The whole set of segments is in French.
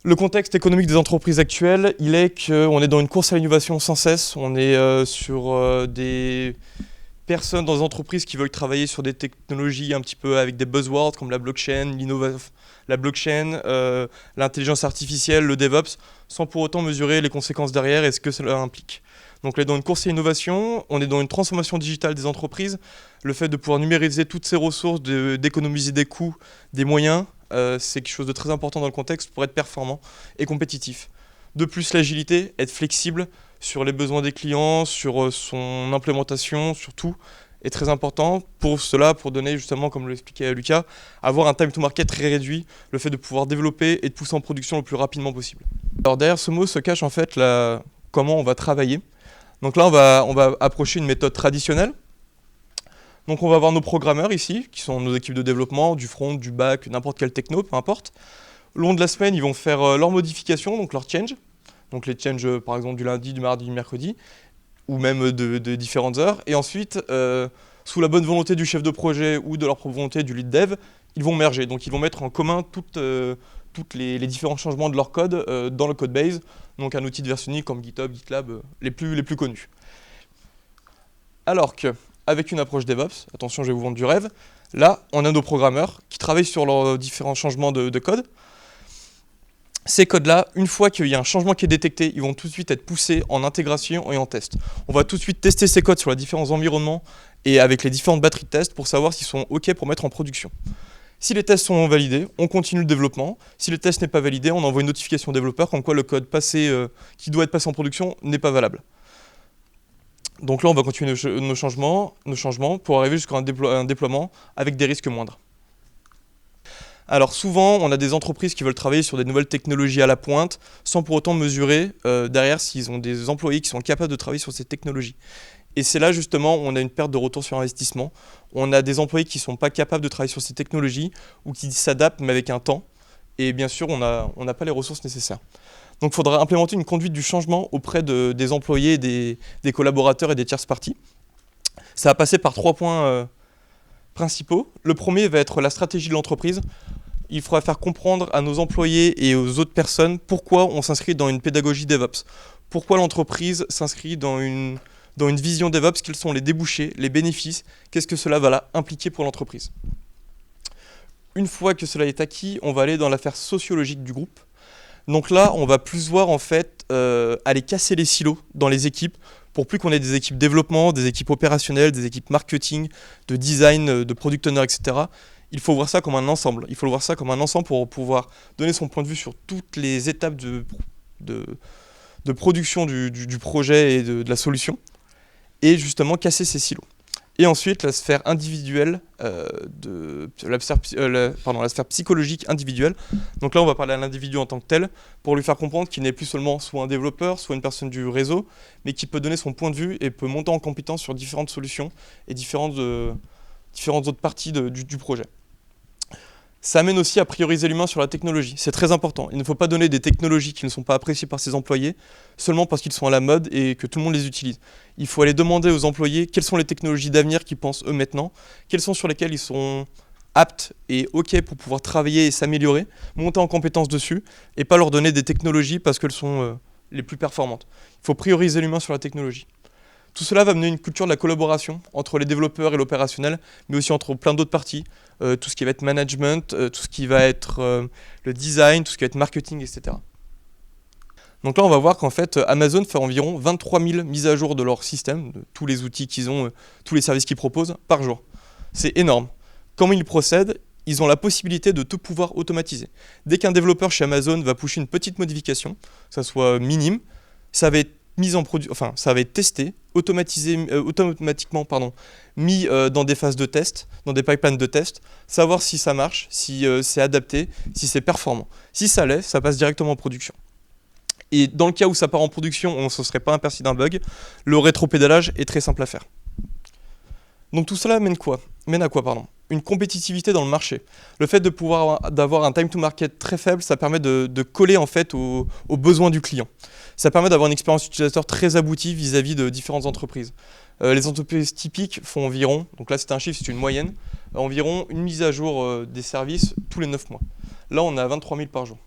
Le contexte économique des entreprises actuelles, il est qu'on est dans une course à l'innovation sans cesse. On est sur des personnes dans des entreprises qui veulent travailler sur des technologies un petit peu avec des buzzwords comme la blockchain, l'intelligence artificielle, le DevOps, sans pour autant mesurer les conséquences derrière et ce que cela implique. Donc on est dans une course à l'innovation, on est dans une transformation digitale des entreprises, le fait de pouvoir numériser toutes ces ressources, d'économiser des coûts, des moyens, c'est quelque chose de très important dans le contexte pour être performant et compétitif. De plus, l'agilité, être flexible sur les besoins des clients, sur son implémentation, sur tout, est très important. Pour cela, pour donner justement, comme l'expliquait Lucas, avoir un time to market très réduit, le fait de pouvoir développer et de pousser en production le plus rapidement possible. Alors derrière ce mot se cache en fait comment on va travailler. Donc là, on va approcher une méthode traditionnelle. Donc on va avoir nos programmeurs ici, qui sont nos équipes de développement, du front, du back, n'importe quel techno, peu importe. Au long de la semaine, ils vont faire leurs modifications, donc leurs changes. Donc les changes, par exemple, du lundi, du mardi, du mercredi, ou même de différentes heures. Et ensuite, sous la bonne volonté du chef de projet ou de leur propre volonté du lead dev, ils vont merger. Donc ils vont mettre en commun toutes les différents changements de leur code dans le code base, donc un outil de versionning comme GitHub, GitLab, les plus connus. Alors qu'avec une approche DevOps, attention je vais vous vendre du rêve, là on a nos programmeurs qui travaillent sur leurs différents changements de code. Ces codes-là, une fois qu'il y a un changement qui est détecté, ils vont tout de suite être poussés en intégration et en test. On va tout de suite tester ces codes sur les différents environnements et avec les différentes batteries de tests pour savoir s'ils sont OK pour mettre en production. Si les tests sont validés, on continue le développement. Si le test n'est pas validé, on envoie une notification au développeur comme quoi le code qui doit être passé en production n'est pas valable. Donc là, on va continuer nos changements pour arriver jusqu'à un déploiement avec des risques moindres. Alors souvent, on a des entreprises qui veulent travailler sur des nouvelles technologies à la pointe sans pour autant mesurer derrière s'ils ont des employés qui sont capables de travailler sur ces technologies. Et c'est là justement où on a une perte de retour sur investissement. On a des employés qui ne sont pas capables de travailler sur ces technologies ou qui s'adaptent mais avec un temps. Et bien sûr, on n'a pas les ressources nécessaires. Donc il faudra implémenter une conduite du changement auprès des employés, des collaborateurs et des tierces parties. Ça va passer par 3 points principaux. Le premier va être la stratégie de l'entreprise. Il faudra faire comprendre à nos employés et aux autres personnes pourquoi on s'inscrit dans une pédagogie DevOps. Pourquoi l'entreprise s'inscrit dans une vision DevOps, quels sont les débouchés, les bénéfices, qu'est-ce que cela va impliquer pour l'entreprise. Une fois que cela est acquis, on va aller dans l'affaire sociologique du groupe. Donc là, on va plus voir en fait aller casser les silos dans les équipes pour plus qu'on ait des équipes développement, des équipes opérationnelles, des équipes marketing, de design, de product owner, etc. Il faut voir ça comme un ensemble. Il faut voir ça comme un ensemble pour pouvoir donner son point de vue sur toutes les étapes de production du projet et de la solution et justement casser ces silos. Et ensuite, la sphère individuelle, la sphère psychologique individuelle. Donc là, on va parler à l'individu en tant que tel, pour lui faire comprendre qu'il n'est plus seulement soit un développeur, soit une personne du réseau, mais qui peut donner son point de vue et peut monter en compétence sur différentes solutions et différentes autres parties du projet. Ça amène aussi à prioriser l'humain sur la technologie. C'est très important. Il ne faut pas donner des technologies qui ne sont pas appréciées par ses employés seulement parce qu'ils sont à la mode et que tout le monde les utilise. Il faut aller demander aux employés quelles sont les technologies d'avenir qu'ils pensent eux maintenant, quelles sont sur lesquelles ils sont aptes et OK pour pouvoir travailler et s'améliorer, monter en compétence dessus et pas leur donner des technologies parce qu'elles sont les plus performantes. Il faut prioriser l'humain sur la technologie. Tout cela va mener une culture de la collaboration entre les développeurs et l'opérationnel, mais aussi entre plein d'autres parties, tout ce qui va être management, tout ce qui va être le design, tout ce qui va être marketing, etc. Donc là, on va voir qu'en fait, Amazon fait environ 23 000 mises à jour de leur système, de tous les outils qu'ils ont, tous les services qu'ils proposent par jour. C'est énorme. Comment ils procèdent ? Ils ont la possibilité de tout pouvoir automatiser. Dès qu'un développeur chez Amazon va pusher une petite modification, que ça soit minime, ça va être ça va être testé, automatiquement, mis dans des phases de test, dans des pipelines de test, savoir si ça marche, si c'est adapté, si c'est performant. Si ça l'est, ça passe directement en production. Et dans le cas où ça part en production, on ne se serait pas aperçu d'un bug, le rétropédalage est très simple à faire. Donc tout cela mène à quoi Une compétitivité dans le marché. Le fait d'avoir un time to market très faible, ça permet de coller en fait aux besoins du client. Ça permet d'avoir une expérience utilisateur très aboutie vis-à-vis de différentes entreprises. Les entreprises typiques font environ, donc là c'est un chiffre, c'est une moyenne, environ une mise à jour des services tous les 9 mois. Là on est à 23 000 par jour.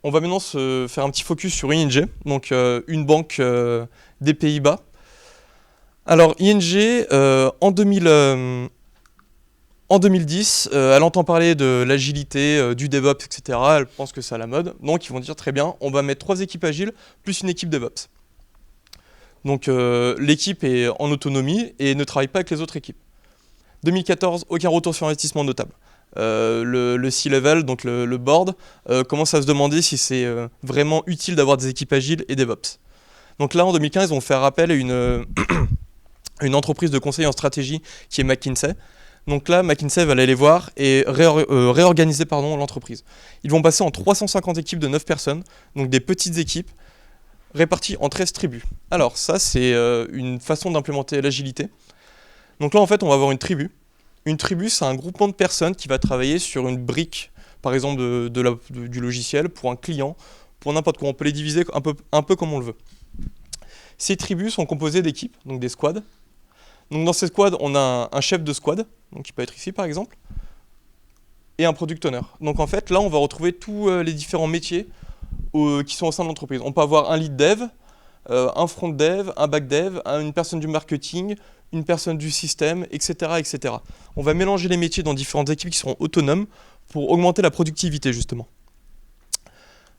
on va maintenant se faire un petit focus sur ING, donc une banque des Pays-Bas. Alors ING, en 2010, elle entend parler de l'agilité, du DevOps, etc. Elle pense que c'est à la mode. Donc ils vont dire très bien, on va mettre 3 équipes agiles plus une équipe DevOps. Donc l'équipe est en autonomie et ne travaille pas avec les autres équipes. 2014, aucun retour sur investissement notable. Le C-level, donc le board, commence à se demander si c'est vraiment utile d'avoir des équipes agiles et DevOps. Donc là, en 2015, ils vont faire appel à une entreprise de conseil en stratégie qui est McKinsey. Donc là, McKinsey va aller les voir et réorganiser l'entreprise. Ils vont passer en 350 équipes de 9 personnes, donc des petites équipes réparties en 13 tribus. Alors ça, c'est une façon d'implémenter l'agilité. Donc là, en fait, on va avoir une tribu. Une tribu, c'est un groupement de personnes qui va travailler sur une brique, par exemple, du logiciel, pour un client, pour n'importe quoi. On peut les diviser un peu comme on le veut. Ces tribus sont composées d'équipes, donc des squads. Donc dans ces squads, on a un chef de squad, donc qui peut être ici par exemple, et un product owner. Donc en fait, là, on va retrouver tous les différents métiers qui sont au sein de l'entreprise. On peut avoir un lead dev, un front dev, un back dev, une personne du marketing, une personne du système, etc., etc. On va mélanger les métiers dans différentes équipes qui seront autonomes pour augmenter la productivité, justement.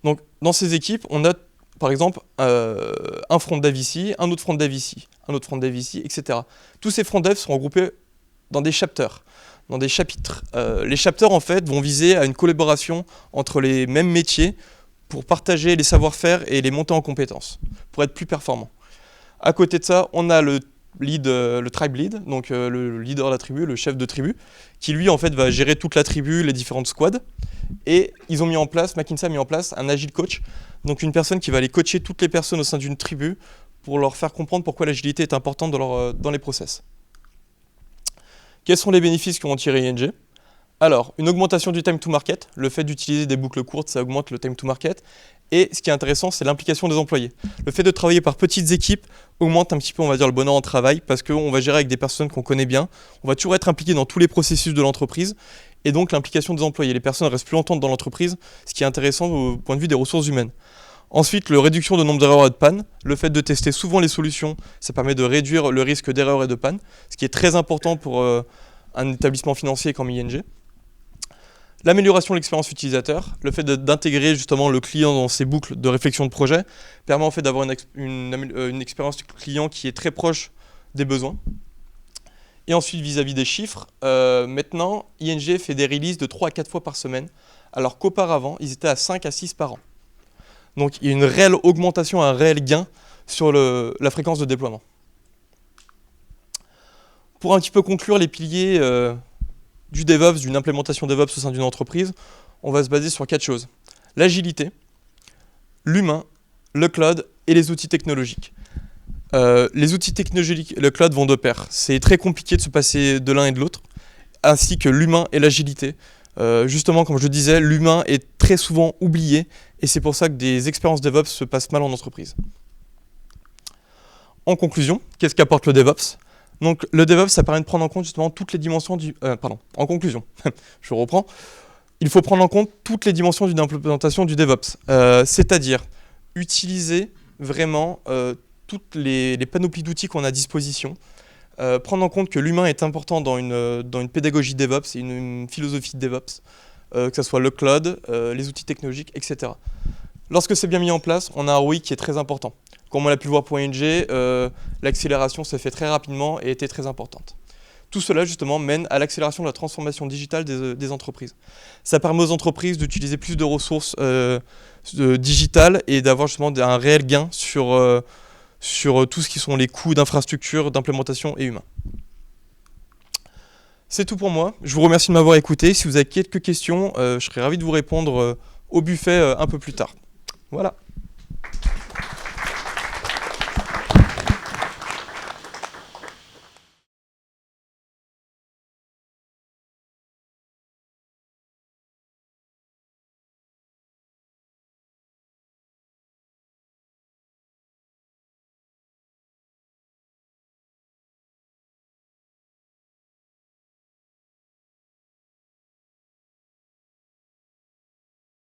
Donc, dans ces équipes, on a, par exemple, un front dev ici, un autre front dev ici, un autre front dev ici, etc. Tous ces front devs seront regroupés dans des chapters, dans des chapitres. Les chapters, en fait, vont viser à une collaboration entre les mêmes métiers pour partager les savoir-faire et les monter en compétences, pour être plus performants. À côté de ça, on a le tribe lead, donc le leader de la tribu, le chef de tribu, qui lui en fait va gérer toute la tribu, les différentes squads. Et ils ont McKinsey a mis en place un agile coach, donc une personne qui va aller coacher toutes les personnes au sein d'une tribu pour leur faire comprendre pourquoi l'agilité est importante dans les process. Quels sont les bénéfices qu'ont tiré ING ? Alors, une augmentation du time to market, le fait d'utiliser des boucles courtes, ça augmente le time to market. Et ce qui est intéressant, c'est l'implication des employés. Le fait de travailler par petites équipes augmente un petit peu, on va dire, le bonheur en travail, parce qu'on va gérer avec des personnes qu'on connaît bien, on va toujours être impliqué dans tous les processus de l'entreprise, et donc l'implication des employés. Les personnes restent plus longtemps dans l'entreprise, ce qui est intéressant au point de vue des ressources humaines. Ensuite, la réduction du nombre d'erreurs et de pannes. Le fait de tester souvent les solutions, ça permet de réduire le risque d'erreurs et de pannes, ce qui est très important pour un établissement financier comme ING. L'amélioration de l'expérience utilisateur, le fait d'intégrer justement le client dans ses boucles de réflexion de projet, permet en fait d'avoir une expérience client qui est très proche des besoins. Et ensuite, vis-à-vis des chiffres, maintenant, ING fait des releases de 3 à 4 fois par semaine, alors qu'auparavant, ils étaient à 5 à 6 par an. Donc il y a une réelle augmentation, un réel gain sur la fréquence de déploiement. Pour un petit peu conclure les piliers du DevOps, d'une implémentation DevOps au sein d'une entreprise, on va se baser sur 4 choses. L'agilité, l'humain, le cloud et les outils technologiques. Les outils technologiques et le cloud vont de pair. C'est très compliqué de se passer de l'un et de l'autre, ainsi que l'humain et l'agilité. Justement, comme je le disais, l'humain est très souvent oublié, et c'est pour ça que des expériences DevOps se passent mal en entreprise. En conclusion, qu'est-ce qu'apporte le DevOps ? Donc le DevOps, ça permet de prendre en compte justement toutes les dimensions en conclusion, je reprends. Il faut prendre en compte toutes les dimensions d'une implémentation du DevOps, c'est-à-dire utiliser vraiment toutes les panoplies d'outils qu'on a à disposition, prendre en compte que l'humain est important dans une pédagogie DevOps et une philosophie de DevOps, que ce soit le cloud, les outils technologiques, etc. Lorsque c'est bien mis en place, on a un ROI qui est très important. Comme on l'a pu le voir pour ING, l'accélération se fait très rapidement et était très importante. Tout cela, justement, mène à l'accélération de la transformation digitale des entreprises. Ça permet aux entreprises d'utiliser plus de ressources digitales et d'avoir justement un réel gain sur tout ce qui sont les coûts d'infrastructure, d'implémentation et humains. C'est tout pour moi. Je vous remercie de m'avoir écouté. Si vous avez quelques questions, je serai ravi de vous répondre au buffet un peu plus tard. Voilà.